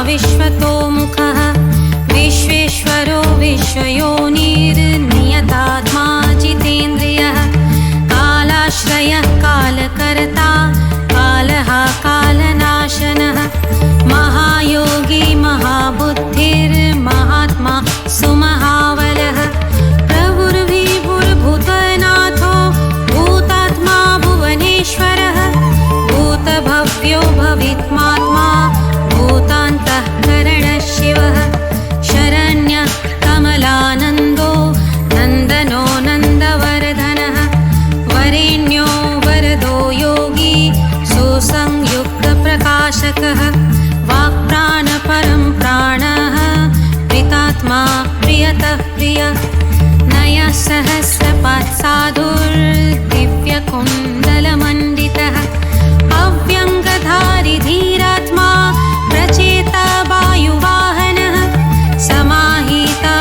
विश्वतोमुखः विश्वेश्वरो विश्वयोनिर्नियतात्मा जितेन्द्रियः कालाश्रयः कालकर्ता कालः कालनाशनः महायोगी महाबुद्धिर्महात्मा सुमहाबलः प्रभुर्विभुर्भूतनाथो भूतात्मा भुवनेश्वरः भूतभव्यो भवित्मात्मा भूतान्तःकरणः शिवः शरण्यः कमलानन्दो नन्दनो नन्दवर्धनः वरेण्यो वरदो योगी सुसंयुक्तप्रकाशकः वाक्प्राणपरं प्राणः प्रीतात्मा प्रियतः प्रियः नयः सहस्रपात्साधुर्दिव्यकुण्डलमण्डितः अव्यङ्गधारी धीरात्मा प्रचेता वायुवाहनः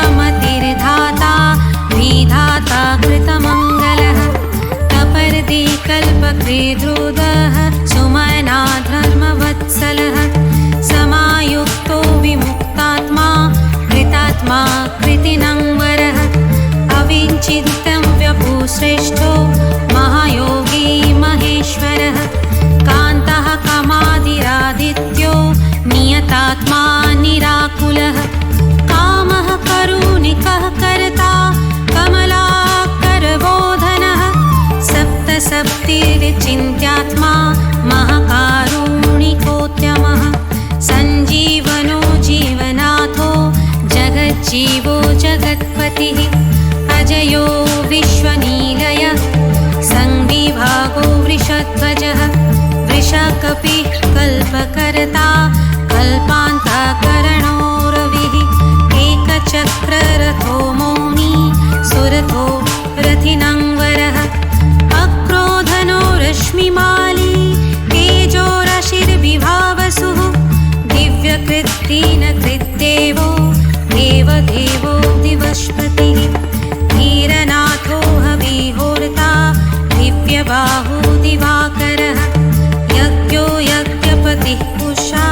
समाहितमतिर्धाता विधाता कृतमङ्गलः कपर्दी कल्पकृद्रुदः सुमना धर्मवत्सलः समायुक्तो विमुक्तात्मा कृतात्मा कृतिनङ्वरः अविचिन्तं व्यभूश्रेष्ठो महायोगी महेश्वरः कान्तः कामादिरादित्यो नियतात्मा निराकुलः कामः करुणिकः कर्ता कमलाकरबोधनः सप्तसप्तिर्चिन्त्यात्मा महाकारुणिकोद्यमः सञ्जीवनो जीवनाथो जगज्जीवो जगत्पतिः अजयो विश्वनीलयः संविभागो वृषध्वजः वृषकपिः कल्पकर्ता कल्पान्तःकरणो रविः एकचक्ररथो मौनी सुरथो रथिनङ्वरः अक्रोधनो रश्मिमाली तेजोराशिर्विभावसुः दिव्यकृत्तिनकृद्देवो देवदेवो दिवस्पतिः धीरनाथो हविहोर्ता दिव्यबाहु दिवाकरः यज्ञो यज्ञपतिः पुषा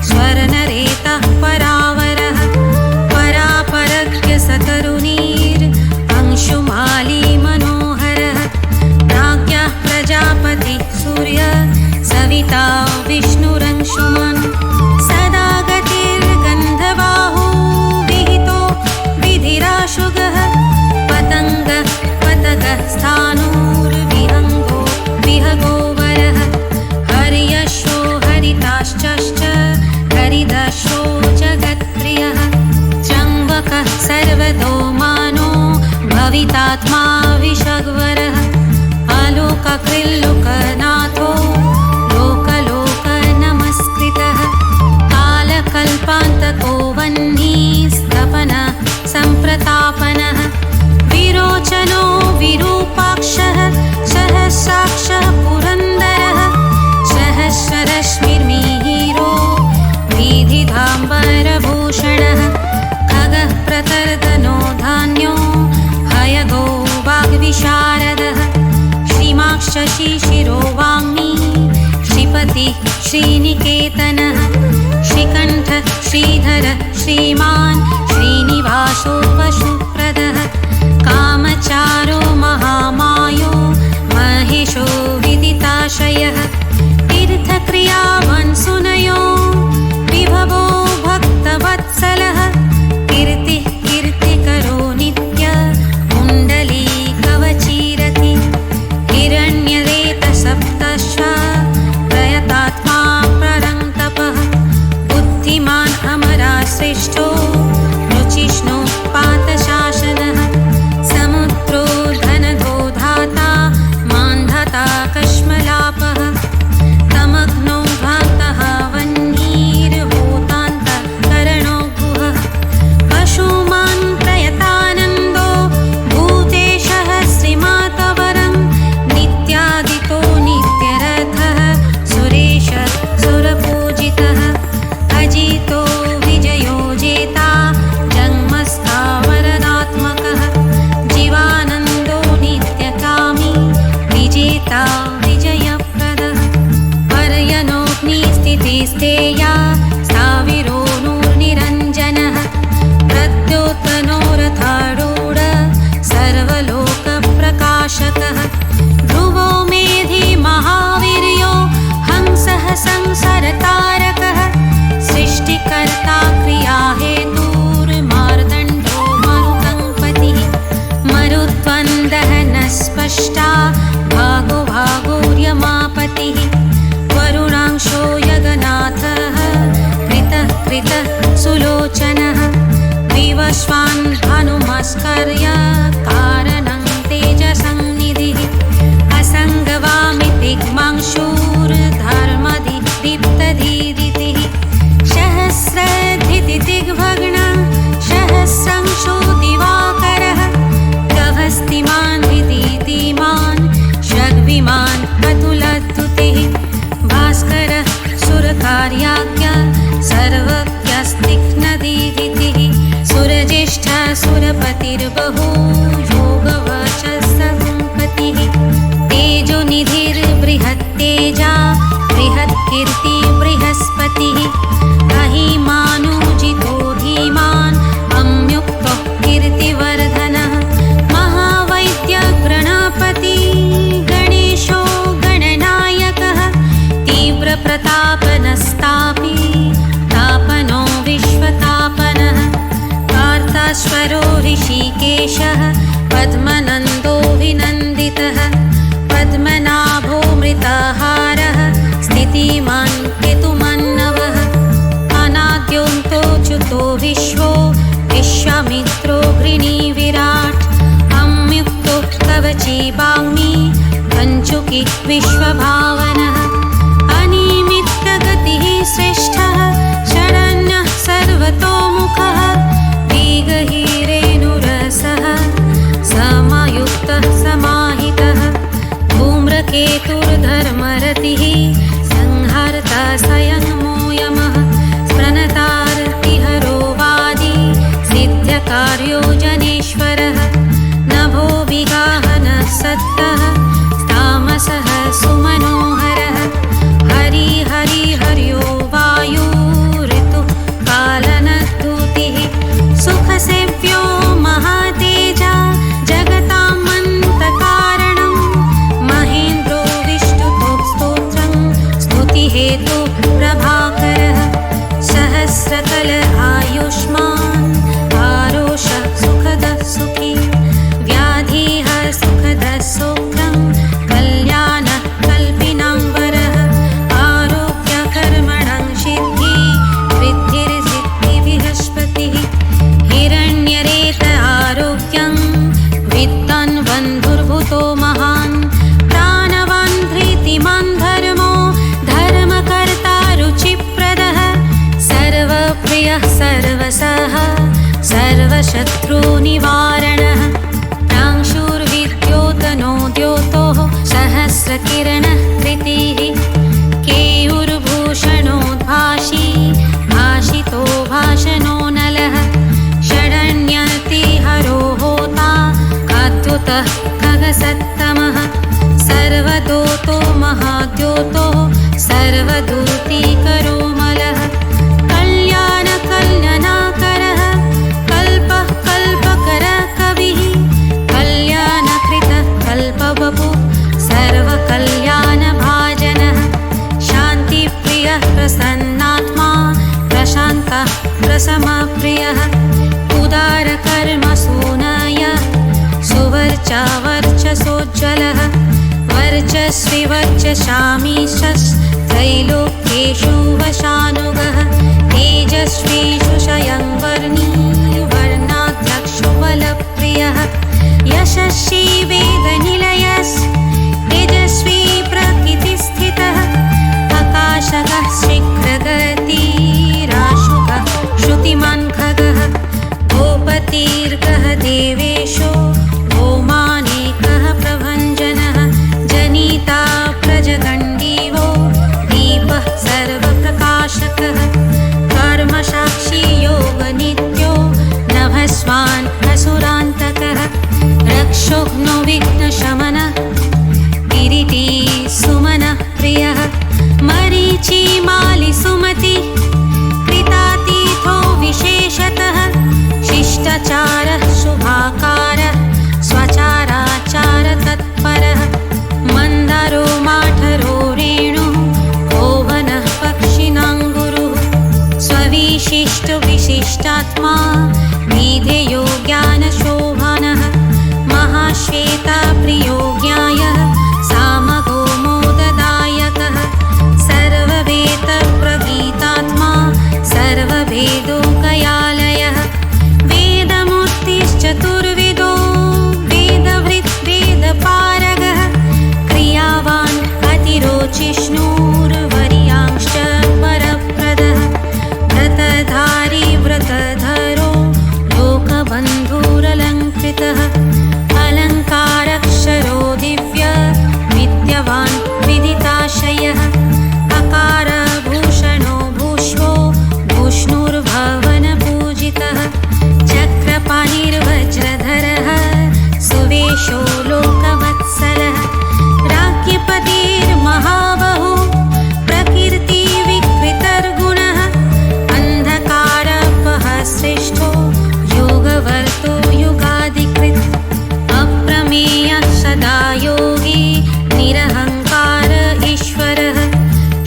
स्वर्णरेतः परावरः परापरज्ञसतरुणीर्अंशुमाली मनोहरः राज्ञः प्रजापतिः सूर्यः सविता विष्णुरंशुमान् सदा गतिर्गन्धबाहु विहितो विधिराशुगः पतङ्गः पतगः स्थाणुर्विहङ्गो विहगोवरः हर्यश्वो हरिताश्चश्च हरिदश्वो जगत्प्रियः चम्बकः सर्वतोमानो भवितात्मा विषग्वरः आलोककृल्लोकनाथो लोकलोकनमस्कृतः कालकल्पान्तको वह्निस्तपनः सम्प्रतापनः विरोचनो विरूपाक्षः सहस्राक्षः पुरन्दरः सहस्ररश्मिर्मिहिरो विधिधाम्बरभूषणः खगः प्रतर्दनो धान्यो हयगो वाग्विशारदः श्रीमाक्षशिशिरो वाङ्मी श्रीपतिः श्रीनिकेतनः श्रीकण्ठः श्रीधरः श्रीमान् श्रीनिवासो पशुप्रदः कामचारो महामायो महेशो विदिताशयः तीर्थक्रियावान् सुनयो विभवो भक्तवत्सलः कीर्तिः कीर्तिकरो नित्य कुण्डली कवचीरति हिरण्यरेतसप्तश्व प्रयतात्मा प्ररङ्तपः बुद्धिमान् अमरा श्रेष्ठो रुचिष्णो पातशासनः समुद्रो धनदो धाता मान्धाता कश्मलापः तमग्नो भ्रान्तः वह्निर्होतान्तःकरणो गुहः पशुमान् प्रयतानन्दो भूतेशः श्रीमातवरं नित्यादितो नित्यरथः सुरेशः सुरपूजितः अजितो विजयो जेता जन्मस्थावरदात्मकः जीवानन्दो नित्यकामी विजेता विजयप्रदः पर्यनोऽग्निस्थितिस्तेया स्थाविरो रथारूढ सर्वलोकप्रकाशकः ध्रुवो मेधि महावीर्यो हंसः संसारतारकः सृष्टिकर्ता क्रियाहेतुर्मार्तण्डो मरुतङ्पतिः मरुत्वन्दहनः स्पष्टा भागो भागोर्यमापतिः वरुणांशो जगन्नाथः कृतः सुलोचनः विवस्वान् भानुमस्कर्य कारणं तेजसंनिधिः असङ्गवामितिग्मांशूर्धर्मदीप्तधीदितिः सहस्रधितिग्भग्न सहस्रांशो दिवाकरः गभस्तिमान् विदितिमान् षड्विमान् अतुलद्युतिः भास्करः सुरकार्याज्ञ सर्वज्ञस्तिघ्नदीदितिः सुरज्येष्ठः सुरपतिर्बहु योगवचस्संपतिः तेजोनिधिर्बृहत्तेजा बृहत्कीर्ति बृहस्पतिः अहिमानुजितो धीमान् अम्युक्तो कीर्तिवर्धनः महावैद्य गणपति गणेशो गणनायकः तीव्रप्रतापनस्तापि तापनो विश्वतापनः पार्थाश्वरो ऋषिकेशः पद्मनन्दो विनन्दितः पद्मनाभो मृताहारः स्थितिमान् केतुमन्नवः अनाद्योऽन्तोऽच्युतो विश्वो विश्वामित्रो गृणी विराट् अम्युक्तो कवची वाग्मी कञ्चुकी विश्वभावनः अनिमित्तगतिः श्रेष्ठः शरण्यः सर्वतोमुखः दीर्घहिरेणुरसः समायुक्तः समाहितः धूम्रकेतुर्धर्मरतिः संहर्ता स्वयंमो यमः स्मृणतार्तिहरो वादी सिद्धकार्यो जनेश्वरः नभो विगाहनः सत्तः तामसः सुमनोहरः हरिहर्यो वायु ऋतु पालनद्युतिः सुखसेव्यो महातेजा जगतामन्तकारणं महेन्द्रो विष्णुतो स्तोत्रं स्तुतिहेतु प्रभाकरः सहस्रकल आयुष्मान् आरोषः सुखदः सुखी व्याधिः सुखदः सौख्यं कल्याणः कल्पिनां वरः आरोग्यकर्मणं सिद्धि वृद्धिर्सिद्धि बृहस्पतिः हिरण्यरेत आरोग्यं वित्तान् बन्धुर्भूतो महान् प्राणवान् धृतिमान् धर्मो धर्मकर्ता रुचिप्रदः सर्वप्रियः सर्वसः सर्वशत्रुनिवारणः प्रांशुर्विद्योतनो द्योतोः सहस्रकिरणः कृतिः केयूर्भूषणोद्भाषी भाषितो भाषणो नलः षडण्यतिहरो होता काद्युतः खगसत्तमः सर्वदोतो महाद्योतो सर्वदूतीकरो मलः कल्याणकल्याणाकरः कल्पः कल्पकरः कविः कल्याणकृतः कल्पवपु सर्वकल्याणभाजनः शान्तिप्रियः प्रसन्नात्मा प्रशान्तः प्रशमप्रियः उदारकर्मसूनय सुवर्चा वर्चसोज्ज्वलः वर्चस्वी वर्चशामीशस्त्रैलोक्येषु वशानुगः तेजस्वी सुषयंवर्णी वर्णाध्यक्षो बलप्रियः यशस्वी वेदनिलयस् तेजस्वी प्रकृतिस्थितः आकाशगः शीघ्रगतिराशुकः श्रुतिमान् खगः गोपतिर्गः देवेशो गोमानेकः प्रभञ्जनः जनिता प्रजगण्डीवो दीपः सर्वप्रकाशकः विशिष्टात्मा मेधेयो ज्ञानशोभनः महाश्वेताप्रियो ज्ञायः सामगो मोददायकः सर्ववेदप्रगीतात्मा सर्वभेदोकयालयः वेदमूर्तिश्चतुर्विदो वेदभृत् वेदपारगः क्रियावान् अतिरोचिष्णुर्वर्यांश्च वरप्रदः व्रतधारी व्रतधरो लोकबन्धुरलङ्कृतः अलङ्कारक्षरो दिव्य विद्यवान् विदिताशयः अकारभूषणो भूष्वो भूष्णुर्भवनपूजितः चक्रपाणिर्वज्रधरः सुवेशो लोकवत्सलः राज्ञपतिर्महाबहु प्रकीर्तिविकृतर्गुणः अन्धकारपः श्रेष्ठो योगवर्तो युगाधिकृत् अप्रमेयः सदा योगी निरहङ्कार ईश्वरः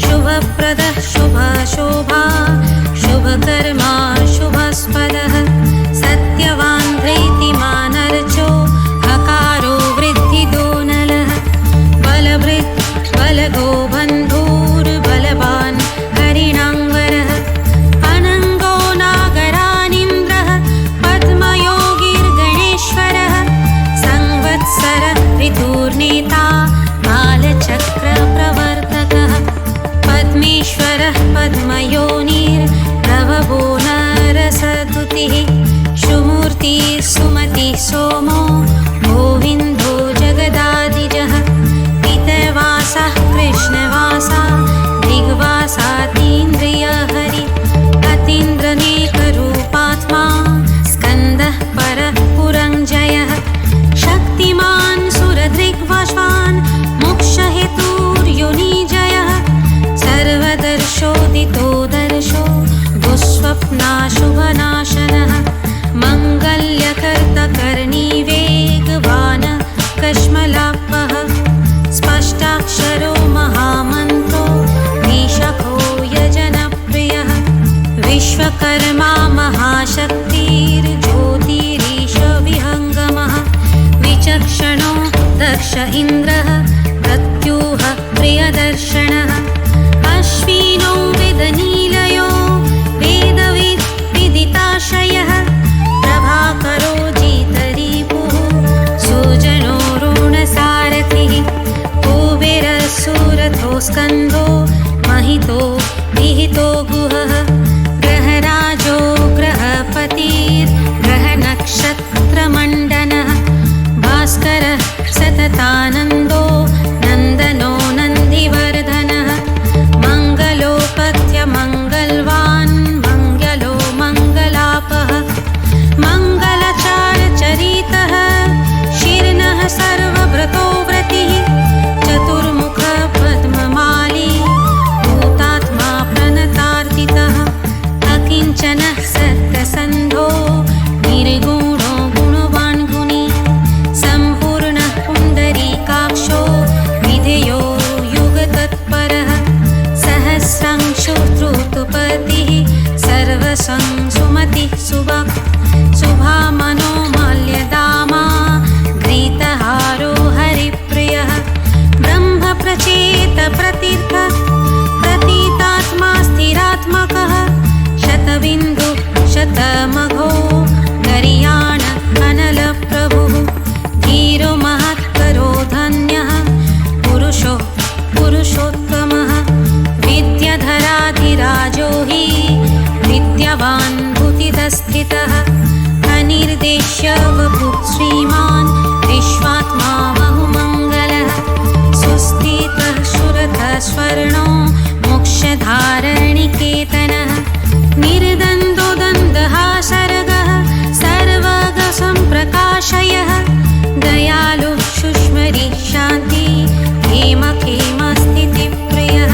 शुभप्रदः शुभशोभा शुभकर्मा शुभस्पदः सत्यवान् प्रीतिमानर्चो हकारो वृद्धिदो नलः बलभृत् बलगो बन्धुर्बलवान् हरिणाङ्वरः अनङ्गो नागरानीन्द्रः पद्मयोगिर्गणेश्वरः संवत्सरः ऋतुर्नेता कालचक्रप्रवर्तकः पद्मेश्वरः पद्मयोनिर्प्रभवो नरसतुतिः सुमूर्तिः सुमतिः सोमो गोविन्दो जगदादिजः पितवासः कृष्णवासः दिग्वासातीन्द्रियहरि अतीन्द्रनेकरूपात्मा स्कन्दः परः पुरञ्जयः शक्तिमान् सुरदृग्वशान् मोक्षहेतुर्योनिजयः सर्वदर्शोदितो दर्शो दुःस्वप्नाशुभनाशनः मङ्गल्यकर्तकर्णीवेगवान् कश्मलापः स्पष्टाक्षरो महामन्त्रो निशखो यजनप्रियः विश्वकर्मा महाशक्तिर्ज्योतिरीश विहङ्गमः विचक्षणो दक्ष इन्द्रः प्रत्यूह प्रियदर्शनः अश्विनो वेदनीलयो वेदविद् विदिताशयः प्रभाकरो जितरिपुः सुजनो ऋणसारथिः कुबेरसुरथो स्कन्दो महितो विहितो गुहः ग्रहराजो ग्रहपतिर्ग्रहनक्षत्रमण्डनः भास्करः सततानन्दो नन्दनो नन्दिवर्धनः मङ्गलोपथ्यमङ्गलवान् मङ्गलो मङ्गलापः मङ्गलचारचरितः शीर्णः सर्वव्रतो व्रतिः चतुर्मुखः पद्ममाली भूतात्मा प्रणतार्तितः अकिञ्चनः सत्यसन्धो निर्गुणो गुणवान् गुणी सम्पूर्णः पुण्डरीकाक्षो विधेयो युगतत्परः सहस्रांशुधृतपतिः सर्वसंसुमतिः सुभक् शुभामनो माल्यदामा घ्रीतहारो हरिप्रियः ब्रह्मप्रचेतप्रतीर्थः प्रतीतात्मा स्थिरात्मकः शतबिन्दु शतमघो गर्याण अनलप्रभुः धीरो महत्करो धन्यः पुरुषो पुरुषोत्तमः विद्याधराधिराजो हि विद्यावान् भूतिदस्थितः अनिर्देश्य वपुः श्रीमान् विश्वात्मा बहुमङ्गलः सुस्थितः सुरथः स्वर्णो मोक्षधारणिकेतनः निर्दन्दो दन्दः सर्गः सर्वगसम्प्रकाशयः दयालु शुष्मरि शान्ति हेमखेमस्थितिप्रियः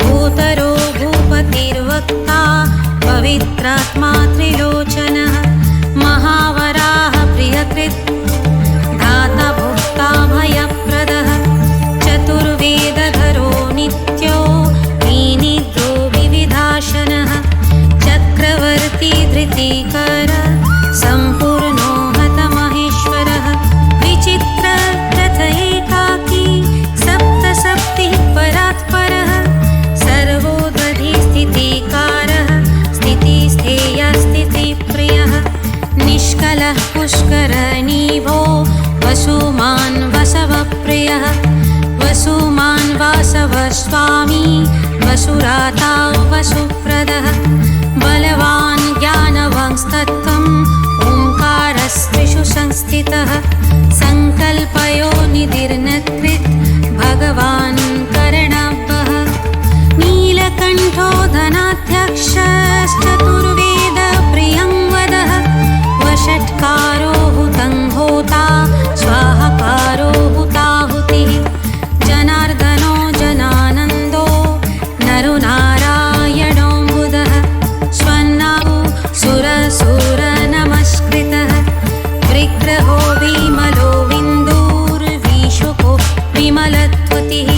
भूतरो भूपतिर्वक्ता पवित्रात्मा त्रिलोचनः महावराः प्रियकृत् दाता भोक्ता भयप्रदः चतुर्वेदधरो नित्यो विनिद्रो विविधाशनः वरः पुष्करणीभो वसुमान् वसवप्रियः वसुमान् वासवस्वामी वसुराता वसुप्रदः बलवान् ज्ञानवांस्तत्त्वम् ओङ्कारस्त्रिषु संस्थितः सङ्कल्पयोनिधिर्नकृत् भगवान् करणवः नीलकण्ठो धनाध्यक्षश्चतुर्वेद प्रियं वदः वषट्कारो हुतं होता स्वाहाकारो हुताहुतिः जनार्दनो जनानन्दो नरो नारायणो बुधः स्वन्नाहु सुरसुरनमस्कृतः विग्रहो विमलो विन्दुर्विशुको विमलत्वतिः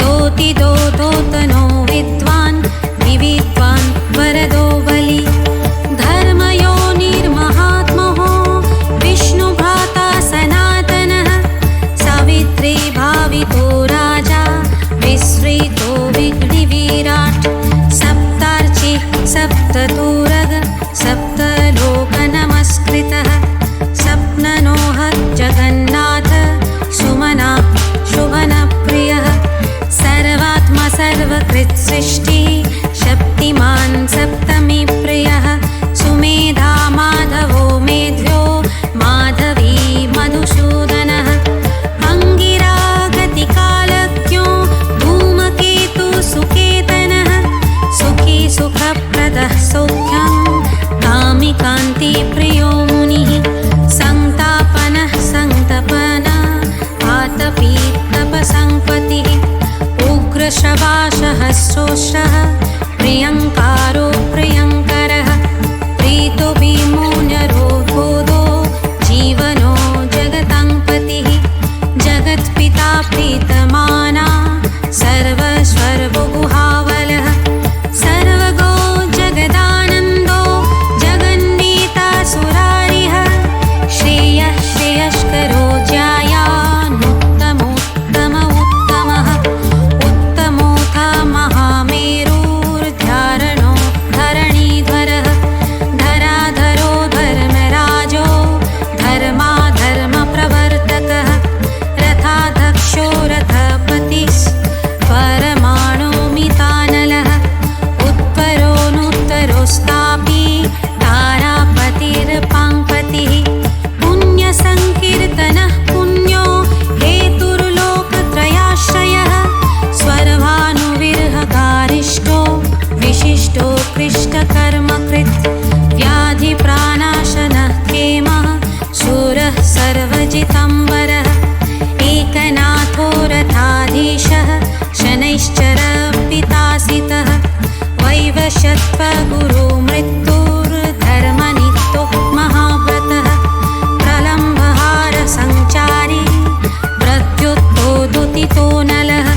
दोतिदो दोतनो विद्वान् विविद्वान् वरदो बली धर्मयोनिर्महात्महो विष्णुभ्राता सनातनः सावित्री भावितो राजा विस्मृतो विघ्नविराट् सप्तार्चि सप्ततुरग सप्तलोकनमस्कृतः सप्ननोह जगन्नाथ सुमना शुभनप्रियः सर्वात्मा सर्वकृत्सृष्टिः शक्तिमान् सप्तमी प्रियः सुमेधा माधवो मेध्यो माधवी मधुसूदनः अङ्गिरा गतिकालज्ञो धूमकेतु सुकेतनः सुखी सुखप्रदः सौख्यं कामिकान्तिप्रियो मुनिः सन्तापनः सन्तपनः आतपी तपसंपतिः उग्रश्रवासहस्रोष्ठः प्रियङ्कारो प्रियङ्करः प्रीतो विमुनरोधोदो जीवनो जगताङ्पतिः जगत्पिता प्रीतमाना सर्वस्वर्वगुहावलः सर्वगो जगदानन्दो जगन्नेता सुरारिः श्रेयः श्रेयस्करो ज्यायानुत्तमोत्तम उत्तमः उत्तमोऽथ महामेरुर्धारणो धरणीध्वरः धराधरो धर्मराजो धर्माधर्मप्रवर्तकः रथाध्यक्षो रथपतिः परमाणुमितानलः उत्तरोऽनुत्तरोस्तापि तारापतिर्पाङ्पतिः पुण्यसङ्कीर्तनः पुण्यो हेतुर्लोकत्रयाश्रयः स्वर्भानुविर्हकारिष्टो विशिष्टो कृष्टकर्मकृत् व्याधिप्राणाशनः क्षेमः शूरः सर्वजितम्बरः एकनाथो रथाधीशः शनैश्चरपितासितः वैवशत्वगुरु मृत्युर्धर्मनित्यो महाव्रतः प्रलम्बहार सञ्चारी प्रत्युत्तोदुतितो नलः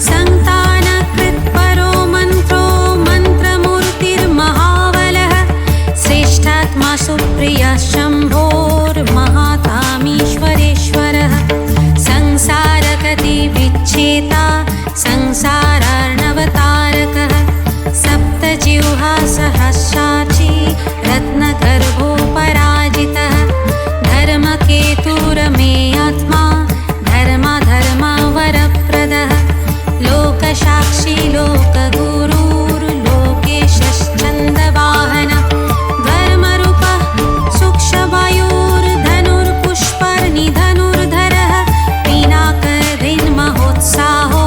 सन्तानकृत्परो मन्त्रो मन्त्रमूर्तिर्महाबलः श्रेष्ठात्मा सुप्रियः शम्भोर्महातामीश्वरेश्वरः संसारगतिविच्छेता संसारार्णवतारकः सप्तजिह्वा सहस्राची रत्नगर्भोपराजितः धर्मकेतुरमे आत्मा धर्मवरप्रदः लोकसाक्षी लोकगुरुर्लोकेशश्चन्द्रवाहनः धर्मरूपः सूक्ष्मवायुर्धनुर्पुष्पर्णिधनुर्धरः पिनाकधीर्महोत्साहो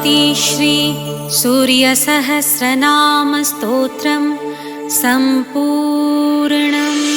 इति श्री सूर्यसहस्रनामस्तोत्रं सम्पूर्णम्।